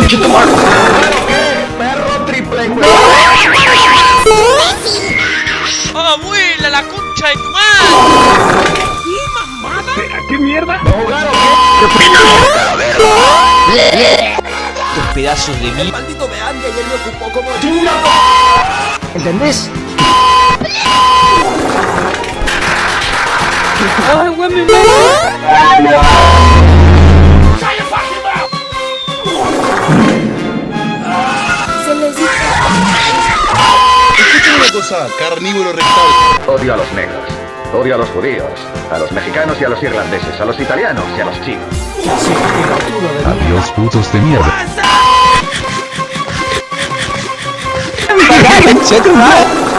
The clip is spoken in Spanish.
¡Perro triple! ¡Oh, abuela, la concha de tu madre! ¿Qué mamada? ¿Qué mierda? Estos pedazos de mí. Maldito me ande y él me ocupó como... ¿Entendés? ¡Ay, güey, me Escuchen una cosa, carnívoro rectal. Odio a los negros, odio a los judíos, a los mexicanos y a los irlandeses, a los italianos y a los chinos. Adiós putos de mierda. ¡Concha tu madre!